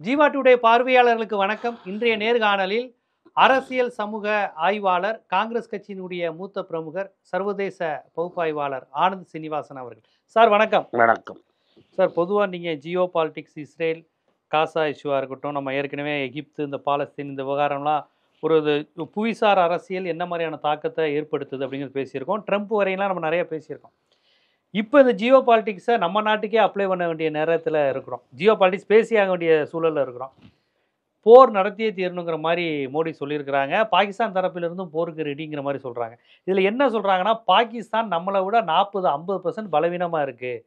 Jeeva today பார்வையாளர்களுக்கு வணக்கம். இன்றைய நேர்காணலில் அரசியல் சமூக ஆய்வாளர், காங்கிரஸ் கட்சியினுடைய மூத்த பிரமுகர், சர்வதேச பகுப்பாய்வாளர் ஆனந்த் சீனிவாசன் அவர்கள். சார் வணக்கம். வணக்கம் சார், பொதுவாக நீங்கள் ஜியோ பாலிடிக்ஸ், இஸ்ரேல் காசா இஷ்யூவாக இருக்கட்டும், நம்ம ஏற்கனவே எகிப்து, இந்த பாலஸ்தீன், இந்த விவகாரம்லாம் ஒரு புவிசார் அரசியல் என்ன மாதிரியான தாக்கத்தை ஏற்படுத்துது அப்படிங்கிறது பேசியிருக்கோம். ட்ரம்ப் வரையெல்லாம் நம்ம நிறைய பேசியிருக்கோம். இப்போ இந்த ஜியோ பாலிட்டிக்ஸை நம்ம நாட்டுக்கே அப்ளை பண்ண வேண்டிய நேரத்தில் இருக்கிறோம். ஜியோ பாலிட்டிக்ஸ் பேசியாக வேண்டிய சூழலில் இருக்கிறோம். போர் நடத்தியே தீரணுங்கிற மாதிரி மோடி சொல்லியிருக்கிறாங்க. பாகிஸ்தான் தரப்பிலிருந்தும் போருக்கு ரெடிங்கிற மாதிரி சொல்கிறாங்க. இதில் என்ன சொல்கிறாங்கன்னா, பாகிஸ்தான் நம்மளை விட 40-50% பலவீனமாக இருக்குது,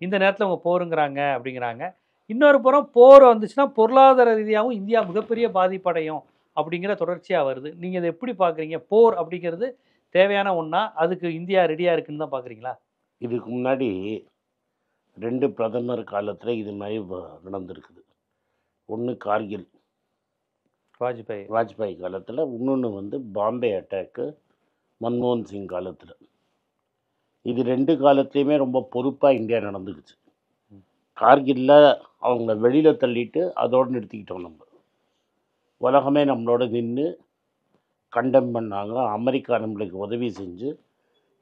இந்த நேரத்தில் அவங்க போருங்கிறாங்க அப்படிங்கிறாங்க. இன்னொரு புறம் போர் வந்துச்சுன்னா பொருளாதார ரீதியாகவும் இந்தியா மிகப்பெரிய பாதிப்படையும் அப்படிங்கிற தொடர்ச்சியாக வருது. நீங்கள் இதை எப்படி பார்க்குறீங்க? போர் அப்படிங்கிறது தேவையான ஒன்றா, அதுக்கு இந்தியா ரெடியாக இருக்குன்னு தான் பார்க்குறீங்களா? இதுக்கு முன்னாடி 2 பிரதமர் காலத்தில் இது மாதிரி நடந்திருக்குது. ஒன்று கார்கில் வாஜ்பாய் காலத்தில், இன்னொன்று வந்து பாம்பே அட்டாக்கு மன்மோகன் சிங் காலத்தில். இது 2 காலத்துலேயுமே ரொம்ப பொறுப்பாக இந்தியா நடந்துக்குச்சு. கார்கில்ல அவங்கள வெளியில் தள்ளிட்டு அதோடு நிறுத்திக்கிட்டோம். நம்ம உலகமே நம்மளோட நின்று கண்டெம் பண்ணாங்க. அமெரிக்கா நம்மளுக்கு உதவி செஞ்சு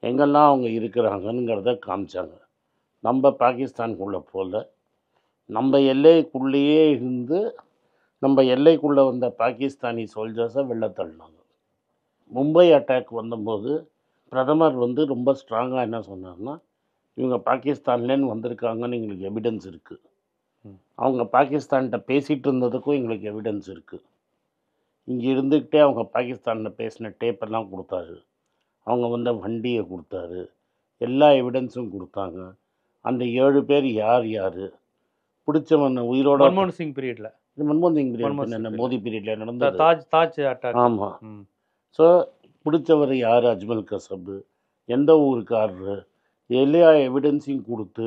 எங்கெல்லாம் அவங்க இருக்கிறாங்கங்கிறத காமிச்சாங்க. நம்ம பாகிஸ்தானுக்குள்ளே போல் நம்ம எல்லைக்குள்ளேயே இருந்து நம்ம எல்லைக்குள்ளே வந்த பாகிஸ்தானி சோல்ஜர்ஸை வெளில தள்ளினாங்க. மும்பை அட்டாக் வந்தபோது பிரதமர் வந்து ரொம்ப ஸ்ட்ராங்காக என்ன சொன்னார்னா, இவங்க பாகிஸ்தான்லேருந்து வந்திருக்காங்கன்னு எங்களுக்கு எவிடன்ஸ் இருக்குது, அவங்க பாகிஸ்தான்கிட்ட பேசிகிட்டு இருந்ததுக்கும் எங்களுக்கு எவிடன்ஸ் இருக்குது, இங்கே இருந்துக்கிட்டே அவங்க பாகிஸ்தானில் பேசின டேப்பெல்லாம் கொடுத்தாரு, அவங்க வந்த வண்டியை கொடுத்தாரு, எல்லா எவிடன்ஸும் கொடுத்தாங்க. அந்த 7 பேர் யார் யார் பிடிச்சவன் உயிரோட மன்மோகன் சிங் பீரியடில், இது மன்மோகன் சிங் பீரியட் என்ன மோடி பீரியடில் நடந்தது. தாஜ் அட்டாக். ஆமாம். ஸோ பிடிச்சவர் யார், அஜ்மல் கசப், எந்த ஊருக்காரரு, எல்லா எவிடன்ஸையும் கொடுத்து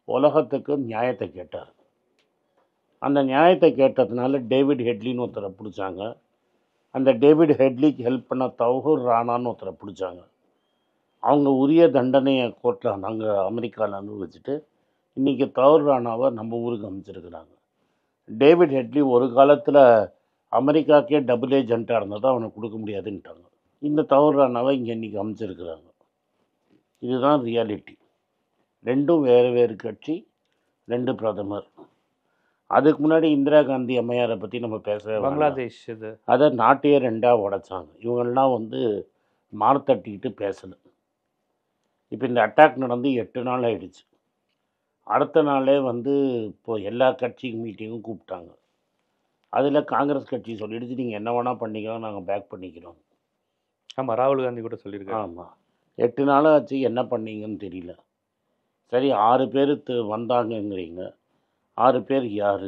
உலகத்துக்கு நியாயத்தை கேட்டார். அந்த நியாயத்தை கேட்டதுனால டேவிட் ஹெட்லின்னு ஒருத்தரை பிடிச்சாங்க. அந்த டேவிட் ஹெட்லிக்கு ஹெல்ப் பண்ண தௌஹர் ரானான்னு ஒருத்தரை பிடிச்சாங்க. அவங்க உரிய தண்டனையை கோர்ட்டில் நாங்கள் அமெரிக்காவில் அனுபவிச்சுட்டு இன்றைக்கி தௌஹர் ரானாவை நம்ம ஊருக்கு அமைச்சிருக்கிறாங்க. டேவிட் ஹெட்லி ஒரு காலத்தில் அமெரிக்காக்கே டபுள் ஏஜென்ட்டாக இருந்ததை அவனை கொடுக்க முடியாதுன்ட்டாங்க. இந்த தௌஹர் ரானாவை இங்கே இன்றைக்கி அமைச்சிருக்கிறாங்க. இதுதான் ரியாலிட்டி. 2 வேறு வேறு கட்சி, 2 பிரதமர். அதுக்கு முன்னாடி இந்திரா காந்தி அம்மையாரை பற்றி நம்ம பேசவே, பங்களாதேஷ் இது அதை நாட்டையே 2ஆக உடைச்சாங்க. இவங்கெல்லாம் வந்து மார்த்தட்டிக்கிட்டு பேசலை. இப்போ இந்த அட்டாக் நடந்து 8 நாள் ஆகிடுச்சு. அடுத்த நாளே வந்து இப்போது எல்லா கட்சி மீட்டிங்கும் கூப்பிட்டாங்க. அதில் காங்கிரஸ் கட்சி சொல்லிடுச்சு, நீங்கள் என்ன வேணால் பண்ணிக்கலாம், நாங்கள் பேக் பண்ணிக்கிறோம். ஆமாம், ராகுல் காந்தி கூட சொல்லியிருக்காங்க. ஆமாம், 8 நாளாக ஆச்சு, என்ன பண்ணீங்கன்னு தெரியல. சரி, 6 பேர் வந்தாங்கங்கிறீங்க. 6 பேர் யார்?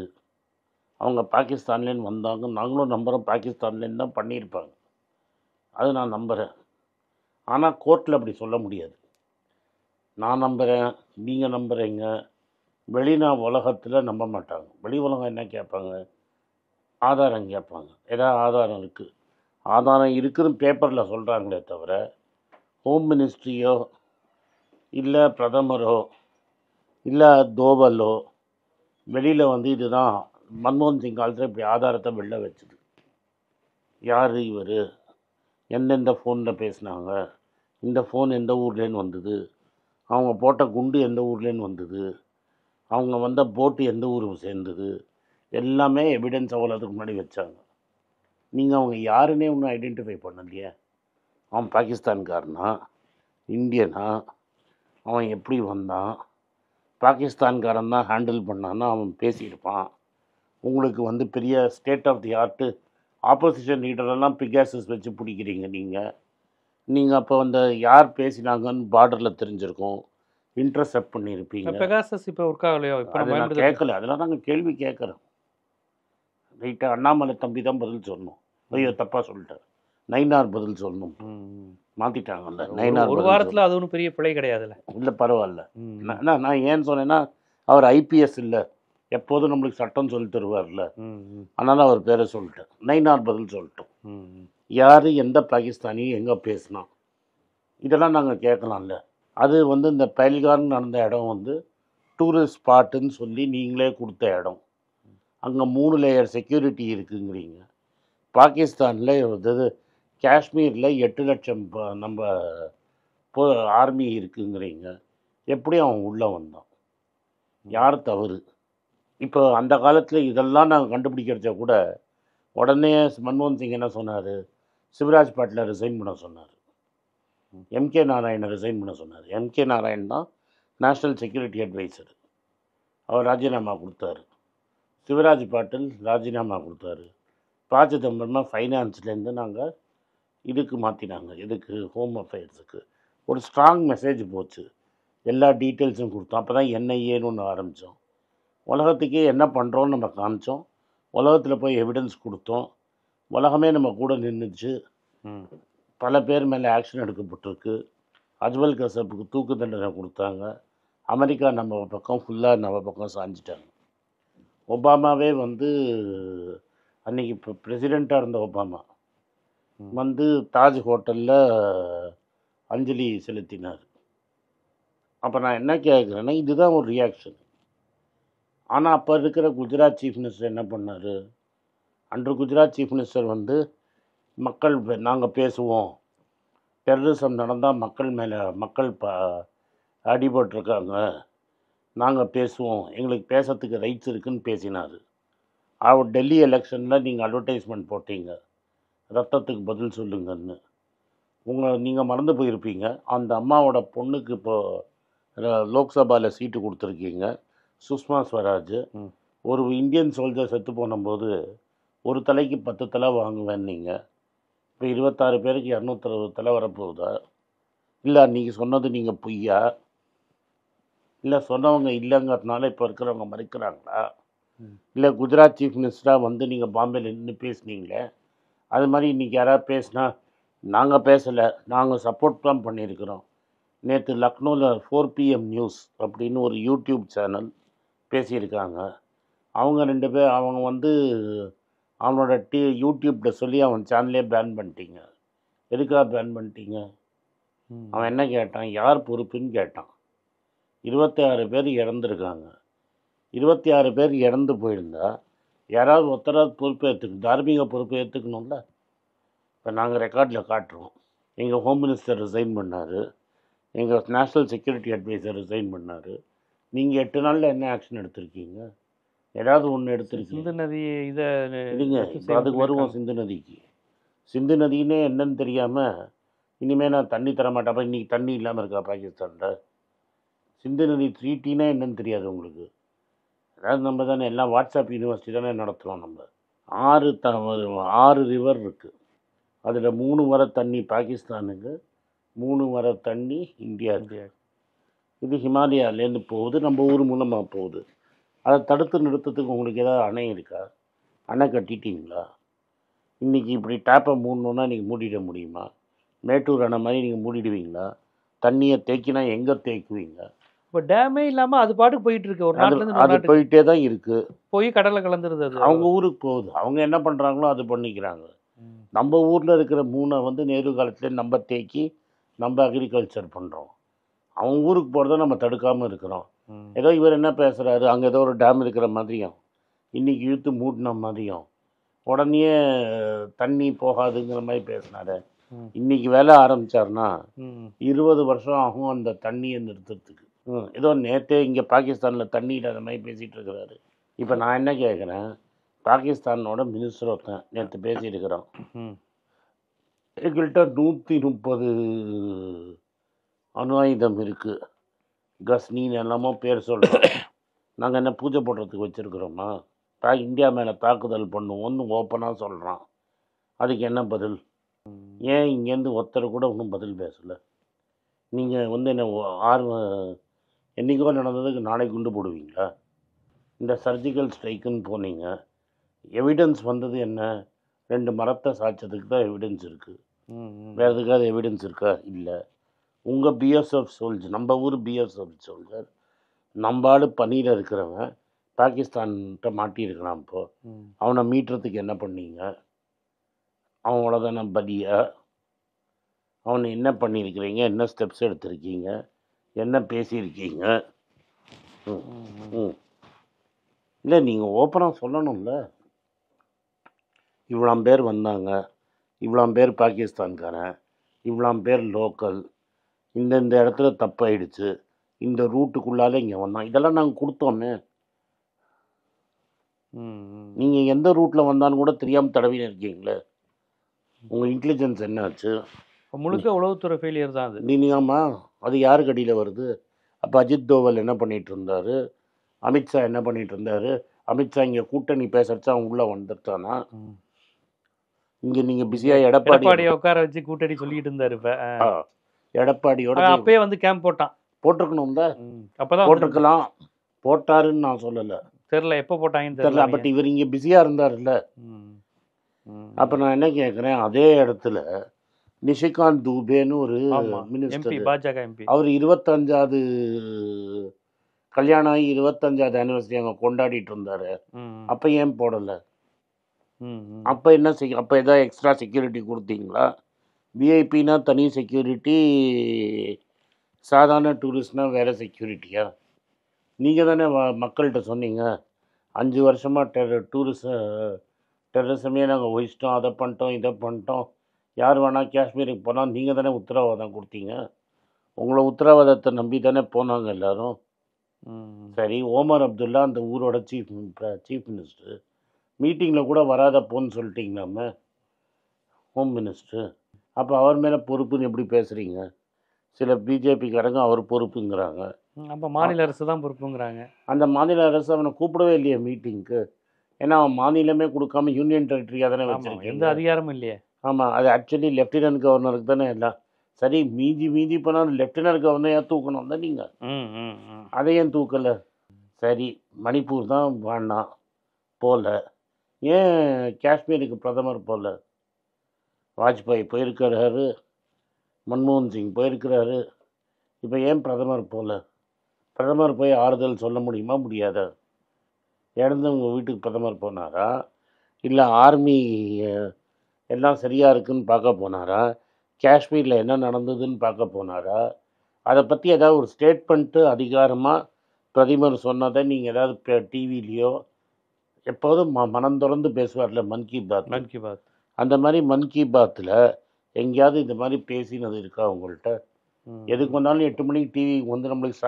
அவங்க பாகிஸ்தான்லேருந்து வந்தாங்க. நாங்களும் நம்புகிறோம், பாகிஸ்தான்லேருந்து தான் பண்ணியிருப்பாங்க, அது நான் நம்புகிறேன். ஆனால் கோர்ட்டில் அப்படி சொல்ல முடியாது. நான் நம்புகிறேன், நீங்கள் நம்புகிறீங்க, வெளிநா உலகத்தில் நம்ப மாட்டாங்க. வெளி உலகம் என்ன கேட்பாங்க? ஆதாரம் கேட்பாங்க. ஏதாவது ஆதாரம் இருக்குது, ஆதாரம் இருக்குதுன்னு பேப்பரில் சொல்கிறாங்களே தவிர ஹோம் மினிஸ்ட்ரியோ இல்லை பிரதமரோ இல்லை தோவலோ வெளியில் வந்து இதுதான் மன்மோகன் சிங் காலத்தில் இப்படி ஆதாரத்தை வெளில வச்சுது. யார் இவர், எந்தெந்த ஃபோனில் பேசினாங்க, இந்த ஃபோன் எந்த ஊர்லேருந்து வந்தது, அவங்க போட்ட குண்டு எந்த ஊர்லேருந்து வந்தது, அவங்க வந்த போட்டு எந்த ஊருக்கு சேர்ந்தது, எல்லாமே எவிடன்ஸ் அவ்வளோதுக்கு முன்னாடி வச்சாங்க. நீங்கள் அவங்க யாருன்னே ஒன்றும் ஐடென்டிஃபை பண்ணலையே. அவன் பாகிஸ்தான்காரனா, இந்தியனா, அவன் எப்படி வந்தான், பாகிஸ்தான்காரன் தான் ஹேண்டில் பண்ணான்னா அவன் பேசியிருப்பான். உங்களுக்கு வந்து பெரிய state of the art opposition லீடரெல்லாம் பிகாசஸ் வச்சு பிடிக்கிறீங்க. நீங்கள் அப்போ வந்து யார் பேசினாங்கன்னு பார்டரில் தெரிஞ்சிருக்கும், இன்டர்செப்ட் பண்ணியிருப்பீங்க. பெகாசஸ் இப்போ ஒர்க் ஆகலையோ? இப்போ நான் கேட்கல, அதெல்லாம் நாங்கள் கேள்வி கேட்குறோம். ரைட்டாக அண்ணாமலை தம்பி தான் பதில் சொல்லணும். ஐயோ தப்பாக சொல்லிட்டார், நயினார் பதில் சொல்லணும். மாற்றிட்டாங்கல்ல நயினார். ஒரு வாரத்தில் அது ஒன்றும் பெரிய பிழை கிடையாதுல்ல. இல்லை பரவாயில்ல. நான் ஏன் சொன்னேன்னா, அவர் ஐபிஎஸ் இல்லை, எப்போதும் நம்மளுக்கு சட்டம் சொல்லி தருவார்ல, அதனால் அவர் பேரை சொல்லிட்டேன். நயினார் பதில் சொல்லிட்டோம். யார் எந்த பாகிஸ்தானியும் எங்கே பேசினா இதெல்லாம் நாங்கள் கேட்கலாம்ல. அது வந்து இந்த பஹல்காம் நடந்த இடம் வந்து டூரிஸ்ட் ஸ்பாட்டுன்னு சொல்லி நீங்களே கொடுத்த இடம். அங்கே 3 லேயர் செக்யூரிட்டி இருக்குங்கிறீங்க. பாகிஸ்தானில் இது காஷ்மீரில் 8 லட்சம் நம்ம ஆர்மி இருக்குங்கிறீங்க. எப்படி அவன் உள்ளே வந்தான்? யார் தவறு? இப்போ அந்த காலத்தில் இதெல்லாம் நாங்கள் கண்டுபிடிக்கிறச்ச கூட உடனே மன்மோகன் சிங் என்ன சொன்னார்? சிவராஜ் பாட்டிலை ரிசைன் பண்ண சொன்னார். எம்கே நாராயணை ரிசைன் பண்ண சொன்னார். எம்கே நாராயண் தான் நேஷ்னல் செக்யூரிட்டி அட்வைசர். அவர் ராஜினாமா கொடுத்தாரு. சிவராஜ் பாட்டில் ராஜினாமா கொடுத்தாரு. ப. சிதம்பரமா ஃபைனான்ஸ்லேருந்து நாங்கள் இதுக்கு மாற்றினாங்க. இதுக்கு ஹோம் அஃபேர்ஸுக்கு ஒரு ஸ்ட்ராங் மெசேஜ் போச்சு. எல்லா டீட்டெயில்ஸும் கொடுத்தோம். அப்போ தான் என்ஐஏன்னு ஒன்று ஆரம்பித்தோம். உலகத்துக்கே என்ன பண்ணுறோன்னு நம்ம காமிச்சோம். உலகத்தில் போய் எவிடன்ஸ் கொடுத்தோம். உலகமே நம்ம கூட நின்றுச்சு. பல பேர் மேலே ஆக்ஷன் எடுக்கப்பட்டிருக்கு. அஜ்மல் கசப்புக்கு தூக்கு தண்டனை கொடுத்தாங்க. அமெரிக்கா நம்ம பக்கம் ஃபுல்லாக நம்ம பக்கம் சாஞ்சிட்டாங்க. ஒபாமாவே வந்து அன்றைக்கி இப்போ பிரசிடெண்ட்டாக இருந்த ஒபாமா வந்து தாஜ் ஹோட்டலில் அஞ்சலி செலுத்தினார். அப்போ நான் என்ன கேட்குறேன்னா, இதுதான் ஒரு ரியாக்ஷன். ஆனால் அப்போ இருக்கிற குஜராத் சீஃப் மினிஸ்டர் என்ன பண்ணார்? அன்று குஜராத் சீஃப் மினிஸ்டர் வந்து மக்கள் நாங்கள் பேசுவோம், டெரரிசம் நடந்தால் மக்கள் அடிபட்டிருக்காங்க, நாங்கள் பேசுவோம், எங்களுக்கு பேசுறதுக்கு ரைட்ஸ் இருக்குதுன்னு பேசினார். அவர் டெல்லி எலெக்ஷனில் நீங்கள் அட்வர்டைஸ்மெண்ட் போட்டீங்க, ரத்தத்துக்கு பதில் சொல்லுங்கன்னு. நீங்கள் மறந்து போயிருப்பீங்க, அந்த அம்மாவோட பொண்ணுக்கு இப்போது லோக்சபாவில் சீட்டு கொடுத்துருக்கீங்க, சுஷ்மா ஸ்வராஜ். ஒரு இந்தியன் சோல்ஜர் செத்து போனும்போது ஒரு தலைக்கு 10 தலை வாங்குவேன். நீங்கள் இப்போ 26 பேருக்கு 260 தலை வரப்போகுதா? இல்லை நீங்கள் சொன்னது நீங்கள் பொய்யா? இல்லை சொன்னவங்க இல்லைங்கிறதுனால இப்போ இருக்கிறவங்க மறுக்கிறாங்களா? இல்லை குஜராத் சீஃப் மினிஸ்டராக வந்து நீங்கள் பாம்பேயில் நின்று பேசுனீங்களே, அது மாதிரி இன்றைக்கி யாராவது பேசுனா நாங்கள் பேசலை, நாங்கள் சப்போர்ட் தான் பண்ணியிருக்கிறோம். நேற்று லக்னோவில் 4 PM நியூஸ் அப்படின்னு ஒரு யூடியூப் சேனல் பேசியிருக்காங்க. அவங்க 2 பேர் அவங்க வந்து அவனோட யூடியூப்பில் சொல்லி அவன் சேனலே பேன் பண்ணிட்டீங்க. எதுக்காக பேன் பண்ணிட்டீங்க? அவன் என்ன கேட்டான்? யார் பொறுப்புன்னு கேட்டான். 26 பேர் இறந்துருக்காங்க. 26 பேர் இறந்து போயிருந்தா யாராவது ஒருத்தராவது பொறுப்பு ஏற்றுக்கணும், தார்மீக பொறுப்பு ஏற்றுக்கணும்ல. இப்போ நாங்கள் ரெக்கார்டில் காட்டுறோம். எங்கள் ஹோம் மினிஸ்டர் ரிசைன் பண்ணார், எங்கள் நேஷ்னல் செக்யூரிட்டி அட்வைசர் ரிசைன் பண்ணார். நீங்கள் 8 நாளில் என்ன ஆக்ஷன் எடுத்திருக்கீங்க? ஏதாவது ஒன்று எடுத்திருக்கீங்க? சிந்து நதி இதை இல்லைங்க, இப்போ அதுக்கு வருவோம். சிந்து நதிக்கு, சிந்து நதினே என்னன்னு தெரியாமல் இனிமேல் நான் தண்ணி தர மாட்டேன். இன்றைக்கி தண்ணி இல்லாமல் இருக்கா பாகிஸ்தானில்? சிந்து நதி ட்ரீட்டினா என்னன்னு தெரியாது உங்களுக்கு? அதாவது நம்ம தானே எல்லாம் வாட்ஸ்அப் யூனிவர்சிட்டி தானே நடத்துகிறோம். நம்ம 6 ரிவர் இருக்குது. அதில் 3 வர தண்ணி பாகிஸ்தானுக்கு, 3 வர தண்ணி இந்தியாவுக்கு. இது ஹிமாலயாலேருந்து போகுது, நம்ம ஊர் மூலமாக போகுது. அதை தடுத்து நிறுத்தத்துக்கு உங்களுக்கு ஏதாவது அணை இருக்கா? அணை கட்டிட்டீங்களா? இன்றைக்கி இப்படி டேப்பை மூடணுன்னா இன்றைக்கி மூடிட முடியுமா? மேட்டூர் அணை மாதிரி நீங்கள் மூடிடுவீங்களா? தண்ணியை தேக்கினா எங்கே தேக்குவீங்க? இப்போ டேமே இல்லாமல் அது பாட்டுக்கு போயிட்டு இருக்கு. ஒரு நாட்டிலேருந்து அது போயிட்டே தான் இருக்குது. போய் கடலில் கலந்துருது. அது அவங்க ஊருக்கு போகுது. அவங்க என்ன பண்ணுறாங்களோ அது பண்ணிக்கிறாங்க. நம்ம ஊரில் இருக்கிற மூணை வந்து நேரு காலத்துலேயே நம்ம தேக்கி நம்ம அக்ரிகல்ச்சர் பண்ணுறோம். அவங்க ஊருக்கு போகிறத நம்ம தடுக்காமல் இருக்கிறோம். ஏதோ இவர் என்ன பேசுகிறாரு, அங்கே ஏதோ ஒரு டேம் இருக்கிற மாதிரியும் இன்றைக்கி இழுத்து மூடின மாதிரியும் உடனே தண்ணி போகாதுங்கிற மாதிரி பேசினாரு. இன்றைக்கி வேலை ஆரம்பித்தார்னா 20 வருஷம் ஆகும் அந்த தண்ணியை நிறுத்துறதுக்கு. ஏதோ நேற்றே இங்கே பாகிஸ்தானில் தண்ணி இல்லாத மாதிரி பேசிகிட்டு இருக்கிறாரு. இப்போ நான் என்ன கேட்குறேன், பாகிஸ்தானோட மினிஸ்டர் ஒருத்தன் நேற்று பேசியிருக்கிறோம். எங்கள்கிட்ட 130 அணு ஆயுதம் இருக்குது, கஸ்னின்னு எல்லாமோ பேர் சொல்கிறோம். நாங்கள் என்ன பூஜை போடுறதுக்கு வச்சுருக்குறோமா? இந்தியா மேலே தாக்குதல் பண்ணுவோன்னு ஓப்பனாக சொல்கிறான். அதுக்கு என்ன பதில்? ஏன் இங்கேருந்து ஒருத்தர் கூட ஒன்றும் பதில் பேசலை? நீங்கள் வந்து என்ன என்றைக்கோ நடந்ததுக்கு நாளைக்கு குண்டு போடுவீங்களா? இந்த சர்ஜிக்கல் ஸ்ட்ரைக்குன்னு போனீங்க, எவிடன்ஸ் வந்தது என்ன? 2 மரத்தை சாய்ச்சதுக்கு தான் எவிடன்ஸ் இருக்குது. வேறு எதுக்காவது எவிடன்ஸ் இருக்கா? இல்லை. உங்கள் பிஎஸ்எஃப் சோல்ஜர், நம்ம ஊர் பிஎஸ்எஃப் சோல்ஜர், நம்ம ஆள் பணியில் இருக்கிறவன் பாகிஸ்தான்கிட்ட மாட்டியிருக்கிறான். இப்போது அவனை மீட்டுறதுக்கு என்ன பண்ணீங்க? அவனோட தானே பதியா? அவனை என்ன பண்ணியிருக்கிறீங்க? என்ன ஸ்டெப்ஸ் எடுத்திருக்கீங்க? என்ன பேசியிருக்கீங்க? இல்லை நீங்கள் ஓப்பனாக சொல்லணும்ல. இவ்வளோ பேர் வந்தாங்க, இவ்வளோ பேர் பாகிஸ்தான்காரன், இவ்வளோ பேர் லோக்கல், இந்த இடத்துல தப்பாயிடுச்சு, இந்த ரூட்டுக்குள்ளால இங்கே வந்தான், இதெல்லாம் நாங்கள் கொடுத்தோமே. நீங்கள் எந்த ரூட்டில் வந்தான்னு கூட தெரியாமல் தடவின்னு இருக்கீங்களே. உங்கள் இன்டெலிஜென்ஸ் என்னாச்சு? முழுக்க உளவுத்துறை ஃபெயிலியர் தான் அது. நீங்கம்மா அது யாருக்கு அடியில் வருது? அப்போ அஜித் தோவல் என்ன பண்ணிகிட்டு இருந்தார்? அமித்ஷா என்ன பண்ணிகிட்டு இருந்தார்? அமித்ஷா இங்கே கூட்டணி பேசுறச்சா அவங்க உள்ளே வந்துட்டானா? இங்கே நீங்கள் பிஸியாக எடப்பாடியை உட்கார வச்சு கூட்டணி சொல்லிட்டு இருந்தார். இப்போ எடப்பாடியோட அப்பயே வந்து கேம்ப் போட்டிருக்கணும் தான். அப்போதான் போட்டிருக்கலாம், போட்டாருன்னு நான் சொல்லலை, தெரியல எப்போ போட்டாங்கன்னு தெரியல. பட் இவர் இங்கே பிஸியாக இருந்தார்ல. அப்போ நான் என்ன கேட்குறேன், அதே இடத்துல நிஷிகாந்த் தூபேன்னு ஒரு மினிஸ்டர், பாஜக எம்பி, அவர் 25வது கல்யாணம் ஆகி 25வது ஆனிவர்சரி அங்கே கொண்டாடிட்டு இருந்தார். அப்போ ஏன் போடலை? அப்போ என்ன செய்ய? அப்போ எதாவது எக்ஸ்ட்ரா செக்யூரிட்டி கொடுத்தீங்களா? விஐபினா தனி செக்யூரிட்டி, சாதாரண டூரிஸ்ட்னால் வேறு செக்யூரிட்டியா? நீங்கள் தானே மக்கள்கிட்ட சொன்னீங்க 5 வருஷமாக டெரரிசமே நாங்கள் ஒழிச்சிட்டோம், அதை பண்ணிட்டோம், இதை பண்ணிட்டோம், யார் வேணால் காஷ்மீருக்கு போனால் நீங்கள் தானே உத்தரவாதம் கொடுத்தீங்க. உங்களை உத்தரவாதத்தை நம்பி தானே போனாங்க எல்லோரும். சரி, ஓமர் அப்துல்லா அந்த ஊரோட சீஃப் மினிஸ்டர், மீட்டிங்கில் கூட வராத போன்னு சொல்லிட்டீங்களாமே ஹோம் மினிஸ்டர். அப்போ அவர் மேலே பொறுப்புன்னு எப்படி பேசுகிறீங்க? சில பிஜேபிக்காரங்க அவர் பொறுப்புங்கிறாங்க. அப்போ மாநில அரசு தான் பொறுப்புங்கிறாங்க. அந்த மாநில அரசு அவனை கூப்பிடவே இல்லையே மீட்டிங்க்கு. ஏன்னா அவன் மாநிலமே கொடுக்காம யூனியன் டெரிட்டரியாக தானே வச்சுருக்கேன், எந்த அதிகாரமும் இல்லையே. ஆமாம், அது ஆக்சுவலி லெஃப்டினன்ட் கவர்னருக்கு தானே எல்லாம். சரி, மீதி போனால் லெஃப்டினன்ட் கவர்னரையாக தூக்கணும் தான் நீங்கள், அதையும் தூக்கலை. சரி, மணிப்பூர் தான் வேணாம் போல, ஏன் காஷ்மீருக்கு பிரதமர் போல? வாஜ்பாய் போயிருக்கிறாரு, மன்மோகன் சிங் போயிருக்கிறாரு, இப்போ ஏன் பிரதமர் போல? பிரதமர் போய் ஆறுதல் சொல்ல முடியுமா? முடியாதா? இறந்தவங்க வீட்டுக்கு பிரதமர் போனாரா, இல்லை ஆர்மி எல்லாம் சரியாக இருக்குதுன்னு பார்க்க போனாரா, காஷ்மீரில் என்ன நடந்ததுன்னு பார்க்க போனாரா? அதை பற்றி ஏதாவது ஒரு ஸ்டேட்மெண்ட்டு அதிகாரமாக பிரதமர் சொன்னதை நீங்கள் ஏதாவது டிவிலேயோ எப்போதும் மனம் திறந்து பேசுவார்ல, மன் கி பாத், அந்த மாதிரி மன் கி பாத்தில் எங்கேயாவது இந்த மாதிரி பேசினது இருக்கா உங்கள்கிட்ட? எதுக்கு வந்தாலும் 8 மணிக்கு டிவி வந்து நம்மளுக்கு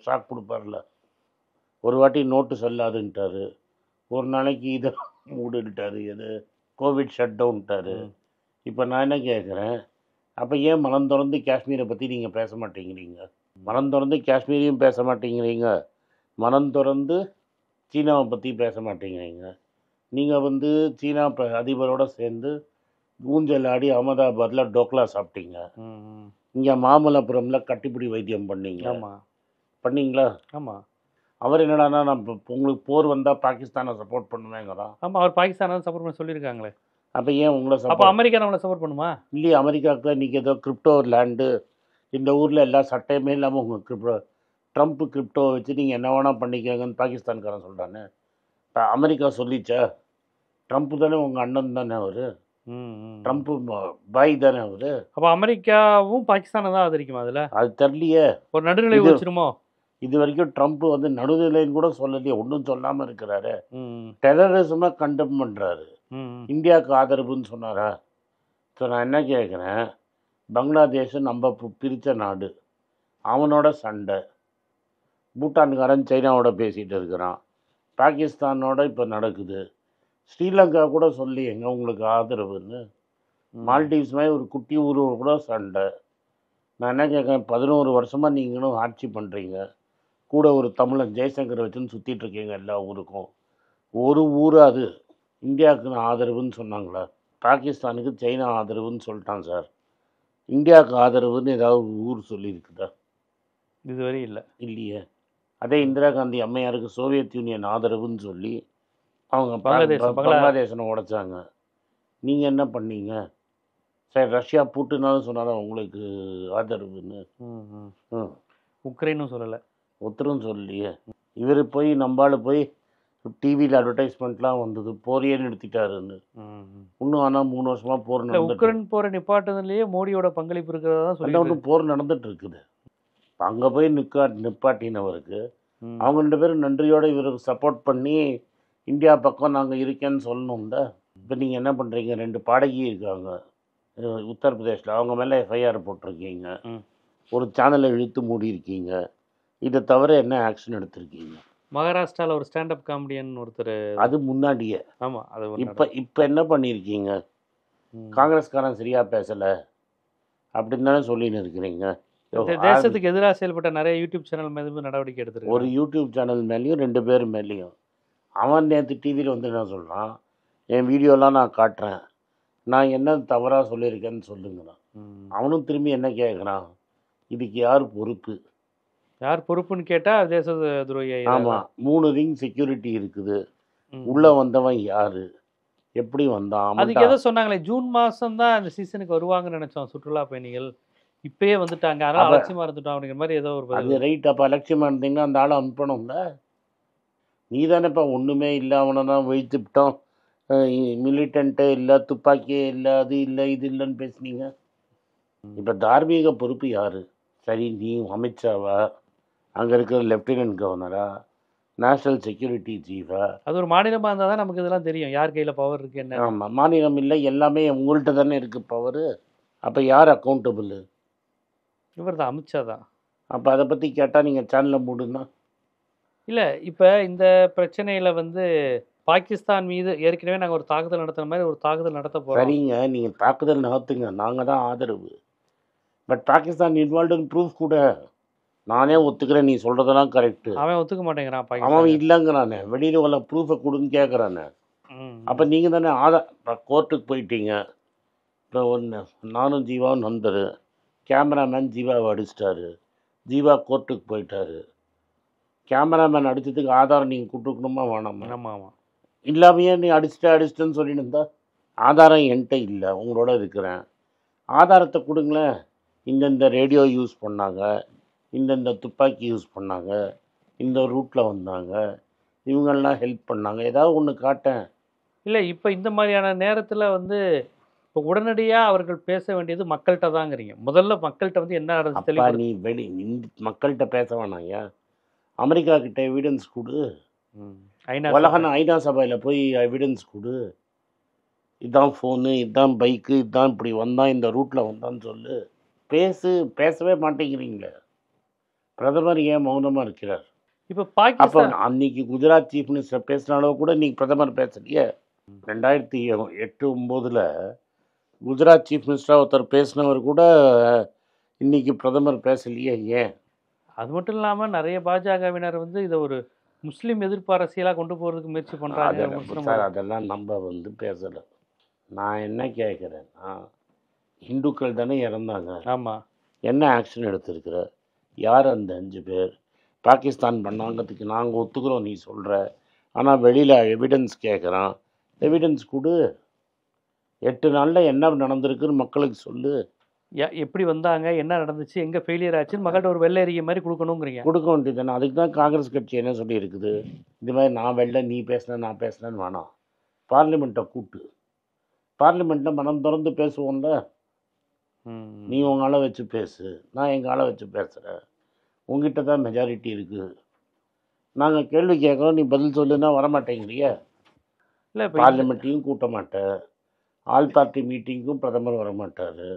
ஷாக் கொடுப்பார்ல. ஒரு வாட்டி நோட்டு சொல்லாதுன்ட்டார், ஒரு நாளைக்கு இதை மூடுன்ட்டார், எது கோவிட் ஷட் டவுன்ட்டார். இப்போ நான் என்ன கேட்குறேன், அப்போ ஏன் மனம் திறந்து காஷ்மீரை பற்றி நீங்கள் பேச மாட்டேங்கிறீங்க? மனம் திறந்து காஷ்மீரையும் பேச மாட்டேங்கிறீங்க, மனம் திறந்து சீனாவை பற்றி பேச மாட்டேங்கிறீங்க. நீங்கள் வந்து சீனா அதிபரோடு சேர்ந்து ஊஞ்சல் ஆடி அகமதாபாத்தில் டோக்லா சாப்பிட்டீங்க, இங்கே மாமல்லபுரமில் கட்டிப்பிடி வைத்தியம் பண்ணீங்களா? ஆமாம். அவர் என்னடானா, நான் உங்களுக்கு போர் வந்தால் பாகிஸ்தானை சப்போர்ட் பண்ணுவேங்கிறான். ஆமாம், அவர் பாகிஸ்தானை சப்போர்ட் பண்ண சொல்லியிருக்காங்களே. அப்போ ஏன் உங்களை அப்போ அமெரிக்கா நம்மளை சப்போர்ட் பண்ணுமா? இல்லையே, அமெரிக்காவுக்கு இன்றைக்கி ஏதோ கிரிப்டோ லேண்டு, இந்த ஊரில் எல்லா சட்டையுமே இல்லாமல் உங்கள் ட்ரம்ப் கிரிப்டோவை வச்சு நீங்கள் என்ன வேணால் பண்ணிக்கங்கன்னு பாகிஸ்தான்காரன் சொல்கிறானே. இப்போ அமெரிக்கா சொல்லிச்சா? ட்ரம்ப் தானே உங்கள் அண்ணன் தானே அவர், ட்ரம்ப்பு பாய் தானே அவர். அப்போ அமெரிக்காவும் பாகிஸ்தானை தான் ஆதரிக்குமா? அதில் அது தெரியலையே, ஒரு நடுநிலை வச்சிருமோ? இது வரைக்கும் ட்ரம்ப் வந்து நடுநிலைன்னு கூட சொல்லலையே, ஒன்றும் சொல்லாமல் இருக்கிறாரு. டெரரிசமாக கண்டெம் பண்ணுறாரு, இந்தியாவுக்கு ஆதரவுன்னு சொன்னாரா? ஸோ நான் என்ன கேட்குறேன், பங்களாதேஷை நம்ம பிரித்த நாடு, அவனோட சண்டை, பூட்டான்காரன் சைனாவோட பேசிகிட்டு இருக்கிறான், பாகிஸ்தானோட இப்போ நடக்குது, ஸ்ரீலங்கா கூட சொல்லி எங்க உங்களுக்கு ஆதரவுன்னு, மால்டீவ்ஸ் மாதிரி ஒரு குட்டி ஊர் கூட சண்டை. நான் என்ன கேட்குறேன், 11 வருஷமாக நீங்களும் ஆட்சி பண்ணுறீங்க, கூட ஒரு தமிழன் ஜெய்சங்கரை வச்சுன்னு சுற்றிட்டுருக்கீங்க எல்லா ஊருக்கும். ஒரு ஊர் அது இந்தியாவுக்கு ஆதரவுன்னு சொன்னாங்களா? பாகிஸ்தானுக்கு சைனா ஆதரவுன்னு சொல்லிட்டான் சார். இந்தியாவுக்கு ஆதரவுன்னு ஏதாவது ஊர் சொல்லியிருக்குதா? இதுவரை இல்லையே. அதே இந்திரா காந்தி அம்மையாருக்கு சோவியத் யூனியன் ஆதரவுன்னு சொல்லி அவங்க பங்களாதேசனை உடைச்சாங்க. நீங்கள் என்ன பண்ணீங்க? சரி, ரஷ்யா பூட்டுனாலும் சொன்னாலும் உங்களுக்கு ஆதரவுன்னு. உக்ரைனும் சொல்லலை, ஒருத்தரும் சொல்லலையே. இவர் போய் நம்பால் போய் டிவியில் அட்வர்டைஸ்மெண்ட்லாம் வந்தது, போரையே நிறுத்திட்டாருன்னு. இன்னும் ஆனால் 3 வருஷமாக போர் நடந்து, உக்ரைன் போரை நிப்பாட்டுறதுலேயே மோடியோட பங்களிப்பு இருக்கிறதா சொல்லி ஒன்றும் போர் நடந்துட்டு இருக்குது. அங்கே போய் நிப்பாட்டினவருக்கு ம். அவங்க 2 பேரும் நன்றியோடு இவருக்கு சப்போர்ட் பண்ணி இந்தியா பக்கம் நாங்கள் இருக்கேன்னு சொல்லணும்ல. இப்போ நீங்கள் என்ன பண்ணுறீங்க, 2 பாடகி இருக்காங்க உத்தரப்பிரதேஷில், அவங்க மேலே எஃப்ஐஆர் போட்டிருக்கீங்க. ம். ஒரு சேனலை இழுத்து மூடியிருக்கீங்க. இதை தவிர என்ன ஆக்ஷன் எடுத்திருக்கீங்க? மகாராஷ்டிராவில் ஒரு ஸ்டாண்டப் காமெடியன் ஒருத்தர். அது முன்னாடியே. ஆமாம், அது இப்போ என்ன பண்ணியிருக்கீங்க? காங்கிரஸ்காரன் சரியாக பேசலை அப்படின்னு தானே சொல்லின்னு இருக்கிறீங்க. தேசத்துக்கு எதிராக செயல்பட்ட நிறைய யூடியூப் சேனல் மீது நடவடிக்கை எடுத்திருக்கு. ஒரு யூடியூப் சேனல் மேலேயும் 2 பேர் மேலேயும். அவன் நேற்று டிவியில் வந்து என்ன சொல்கிறான், என் வீடியோலாம் நான் காட்டுறேன், நான் என்ன தவறாக சொல்லியிருக்கேன்னு சொல்லுங்கிறான். அவனும் திரும்பி என்ன கேட்குறான், இதுக்கு யார் பொறுப்பு? யார் பொறுப்புன்னு கேட்டால் தேச துரோகி. ஆமாம், 3 ரிங் செக்யூரிட்டி இருக்குது, உள்ளே வந்தவன் யார், எப்படி வந்தான்? அதுக்கு எதோ சொன்னாங்களே, ஜூன் மாதம் தான் அந்த சீசனுக்கு வருவாங்கன்னு நினச்சோம் சுற்றுலா பயணிகள், இப்பயே வந்துட்டாங்க, அதனால் அலட்சியமாக இருந்துட்டோம் அப்படிங்கிற மாதிரி ஏதோ ஒரு. அது ரைட். அப்போ அலட்சியமாக இருந்தீங்கன்னா அந்த ஆளை அனுப்பணும்ல. நீ தானேப்பா ஒன்றுமே இல்லை, அவனை தான் வைத்துவிட்டோம், மிலிட்டண்ட்டே இல்லை, துப்பாக்கியே இல்லை, அது இல்லை, இது இல்லைன்னு பேசுனீங்க. இப்போ தார்மீக பொறுப்பு யார்? சரி, நீ அமித்ஷாவா, அங்கே இருக்கிற லெஃப்டினன்ட் கவர்னரா, நேஷ்னல் செக்யூரிட்டி சீஃபா? அது ஒரு மாநிலமாக இருந்தால் தான் நமக்கு இதெல்லாம் தெரியும், யார் கையில் பவர் இருக்குது என்ன. ஆமாம், மாநிலம் இல்லை, எல்லாமே உங்கள்கிட்ட தானே இருக்குது பவர். அப்போ யார் அக்கௌண்டபிள்? இவர் தான், அமித்ஷா தான். அப்போ அதை பற்றி கேட்டால் நீங்கள் சேனலை மூடுன்னா? இல்லை, இப்போ இந்த பிரச்சனையில் வந்து பாகிஸ்தான் மீது ஏற்கனவே நாங்கள் ஒரு தாக்குதல் நடத்துகிற மாதிரி ஒரு தாக்குதல் நடத்த போகிறோம். சரிங்க, நீங்கள் தாக்குதல் நடத்துங்க, நாங்கள் தான் ஆதரவு. பட் பாகிஸ்தான் இன்வால்வ்டுன்னு ப்ரூஃப் கூட நானே ஒத்துக்கிறேன், நீ சொல்கிறதெல்லாம் கரெக்டு. அவன் ஒத்துக்க மாட்டேங்கிறான். அவன் இல்லைங்கிறானே, வெளியில் உள்ள ப்ரூஃபை கொடுன்னு கேட்குறானே. அப்போ நீங்கள் தானே கோர்ட்டுக்கு போயிட்டீங்க. இப்போ ஒன்று, நானும் ஜீவாவும் நண்பர், கேமராமேன் ஜீவாவை அடிச்சிட்டாரு, ஜீவா கோர்ட்டுக்கு போயிட்டாரு. கேமராமேன் அடித்ததுக்கு ஆதாரம் நீங்கள் கொடுக்கணுமா வேணாமா? ஆமாம் ஆமாம். இல்லாமையே நீ அடிச்சிட்டேன்னு சொல்லிட்டு இருந்தா, ஆதாரம் என்கிட்ட இல்லை, உங்களோட இருக்கிறேன், ஆதாரத்தை கொடுங்களேன். இந்தந்த ரேடியோ யூஸ் பண்ணாங்க, இந்தந்த துப்பாக்கி யூஸ் பண்ணாங்க, இந்த ரூட்டில் வந்தாங்க, இவங்கெல்லாம் ஹெல்ப் பண்ணாங்க, ஏதாவது ஒன்று காட்டேன். இல்லை, இப்போ இந்த மாதிரியான நேரத்தில் வந்து இப்போ உடனடியாக அவர்கள் பேச வேண்டியது மக்கள்கிட்ட தாங்கிறீங்க. முதல்ல மக்கள்கிட்ட வந்து என்ன நடந்துச்சு நீ மக்கள்கிட்ட பேச வேணாயா, அமெரிக்கா கிட்ட எவிடன்ஸ் கொடு, ஐநா சபையில் போய் எவிடன்ஸ் கொடு, இதுதான் ஃபோனு, இதுதான் பைக்கு, இதுதான் இப்படி வந்தான், இந்த ரூட்டில் வந்தான்னு சொல்லு, பேசவே மாட்டேங்கிறீங்களே. பிரதமர் ஏன் மௌனமாக இருக்கிறார்? இப்போ பாகிஸ்தான் அன்னைக்கு குஜராத் சீஃப் மினிஸ்டர் பேசின அளவு கூட இன்னைக்கு பிரதமர் பேசலையே. 2008-09 குஜராத் சீஃப் மினிஸ்டராக ஒருத்தர் பேசினவர் கூட இன்னைக்கு பிரதமர் பேசலையே, ஏன்? அது மட்டும் இல்லாமல் நிறைய பாஜகவினர் வந்து இதை ஒரு முஸ்லீம் எதிர்ப்பு அரசியலாக கொண்டு போகிறதுக்கு முயற்சி பண்ணுறாங்க சார். அதெல்லாம் நம்ம வந்து பேசலை. நான் என்ன கேட்குறேன்னா, இந்துக்கள் தானே இறந்தாங்க. ஆமாம். என்ன ஆக்ஷன் எடுத்திருக்கிற? யார் அந்த 5 பேர்? பாகிஸ்தான் பண்ணாங்கிறதுக்கு நாங்கள் ஒத்துக்கிறோம் நீ சொல்கிற, ஆனால் வெளியில் எவிடன்ஸ் கேட்குறான், எவிடன்ஸ் கொடு. 8 நாளில் என்ன நடந்திருக்குன்னு மக்களுக்கு சொல்லு. எப்படி வந்தாங்க, என்ன நடந்துச்சு, எங்கே ஃபெயிலியர் ஆச்சுன்னு மக்கள்கிட்ட ஒரு வெள்ளை அறிக்கை மாதிரி கொடுக்கணுங்கிறீங்க. கொடுக்க வேண்டியது தானே. அதுக்கு தான் காங்கிரஸ் கட்சி என்ன சொல்லி இருக்குது, இது மாதிரி நான் வெளில நீ பேசினேன் நான் பேசினேன்னு வேணாம், பார்லிமெண்ட்டை கூட்டு, பார்லிமெண்ட்டில் மனம் திறந்து பேசுவோம்ல. நீ உங்கள் ஆளை வச்சு பேசு, நான் எங்கள் ஆளை வச்சு பேசுகிறேன், உங்ககிட்ட தான் மெஜாரிட்டி இருக்குது, நாங்கள் கேள்வி கேட்குறோம், நீ பதில் சொல்லுன்னா வரமாட்டேங்கிறிய. இல்லை, பார்லிமெண்ட்டையும் கூட்ட மாட்டேன், ஆல் பார்ட்டி மீட்டிங்க்கும் பிரதமர் வரமாட்டார்,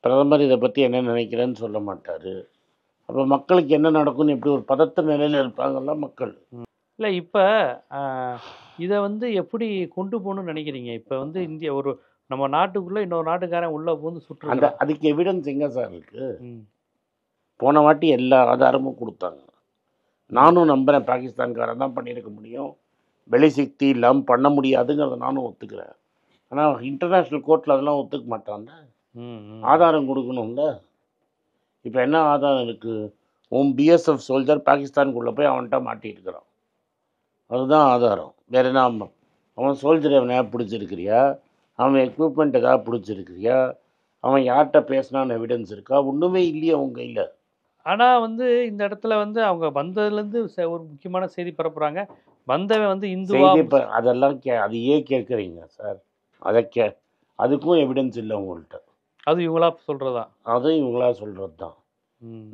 பிரதமர் இதை பற்றி என்ன நினைக்கிறேன்னு சொல்ல மாட்டார். அப்போ மக்களுக்கு என்ன நடக்கும்னு எப்படி ஒரு பதத்த நிலையில் இருப்பாங்கல்ல மக்கள். இல்லை, இப்போ இதை வந்து எப்படி கொண்டு போகணும்னு நினைக்கிறீங்க? இப்போ வந்து இந்தியா ஒரு நம்ம நாட்டுக்குள்ளே இன்னொரு நாட்டுக்காரன் உள்ளே போந்து சுற்று, அதுக்கு எவிடன்ஸ் எங்கே சார் இருக்குது? போன வாட்டி எல்லா ஆதாரமும் கொடுத்தாங்க. நானும் நம்புகிறேன் பாகிஸ்தான்காரன் தான் பண்ணியிருக்க முடியும், வெளி சக்தி இல்லாமல் பண்ண முடியாதுங்கிறத நானும் ஒத்துக்கிறேன். ஆனால் இன்டர்நேஷ்னல் கோர்ட்டில் அதெல்லாம் ஒத்துக்க மாட்டாங்க, ஆதாரம் கொடுக்கணும்ல. இப்போ என்ன ஆதாரம் இருக்குது? உன் பிஎஸ்எஃப் சோல்ஜர் பாகிஸ்தானுக்குள்ளே போய் அவன்கிட்ட மாட்டியிருக்கிறான், அதுதான் ஆதாரம். வேறு என்ன? அவன் சோல்ஜர் அவனை பிடிச்சிருக்கிறியா, அவன் எக்யூப்மெண்ட் ஏதாவது பிடிச்சிருக்கிறியா, அவன் யார்கிட்ட பேசினான்னு எவிடன்ஸ் இருக்கா? ஒன்றுமே இல்லையா உங்கள் கையில். ஆனால் வந்து இந்த இடத்துல வந்து அவங்க வந்ததுலேருந்து ஒரு முக்கியமான செய்தி பரப்புகிறாங்க, வந்தவன் வந்து இந்துவா, அதெல்லாம் அதையே கேட்குறீங்க சார். அதுக்கும் எவிடன்ஸ் இல்லை உங்கள்கிட்ட. அது இவங்களா சொல்கிறதா? அதுவும் இவங்களா சொல்கிறது தான்.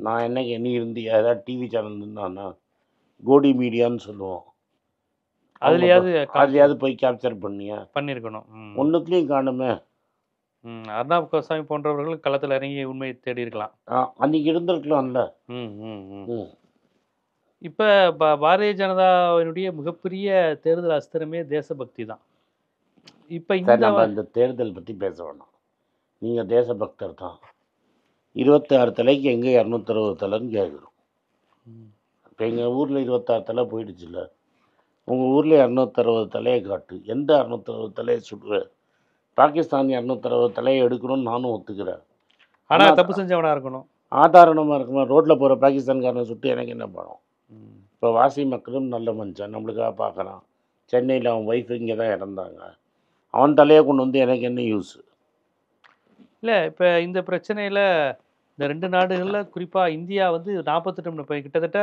நான் என்ன நீ இருந்து ஏதாவது டிவி சேனல் இருந்தானா, கோடி மீடியான்னு சொல்லுவோம். அதுலயாவது அதுலயாவது போய் கேப்சர் பண்ணியா? பண்ணியிருக்கணும். ஒன்றுத்துலேயும் காணுமே. அர்னாப் கோசாமி போன்றவர்கள் களத்தில் இறங்கி உண்மையை தேடி இருக்கலாம். அன்றைக்கி இருந்திருக்கலாம்ல. இப்போ பாரதிய ஜனதாவினுடைய மிகப்பெரிய தேர்தல் அஸ்திரமே தேசபக்தி தான். இப்போ நம்ம இந்த தேர்தல் பற்றி பேச வேணாம். நீங்கள் தேசபக்தர் தான். 26 தலைக்கு எங்கே 260 தலைன்னு கேட்குறோம். இப்போ எங்கள் ஊரில் 26 தலை போயிடுச்சுல்ல. உங்கள் ஊரில் 260 தலையை காட்டு. எந்த 260 தலையை சுடுவேன்? பாகிஸ்தான் 260 தலையை எடுக்கணும்னு நானும் ஒத்துக்கிறேன். ஆனால் தப்பு செஞ்சவனாக இருக்கணும், ஆதாரணமாக இருக்கணும். ரோட்டில் போகிற பாகிஸ்தான்காரனை சுட்டு எனக்கு என்ன படம்? இப்போ வாசி மக்களும் நல்ல மனுஷன், நம்மளுக்காக பார்க்குறான். சென்னையில் அவன் ஒய்ஃபு இங்கே தான் இறந்தாங்க. அவன் தலையை கொண்டு வந்து எனக்கு என்ன யூஸ்? இல்லை இப்போ இந்த பிரச்சனையில் இந்த 2 நாடுகளில் குறிப்பாக இந்தியா வந்து 48 இப்போ கிட்டத்தட்ட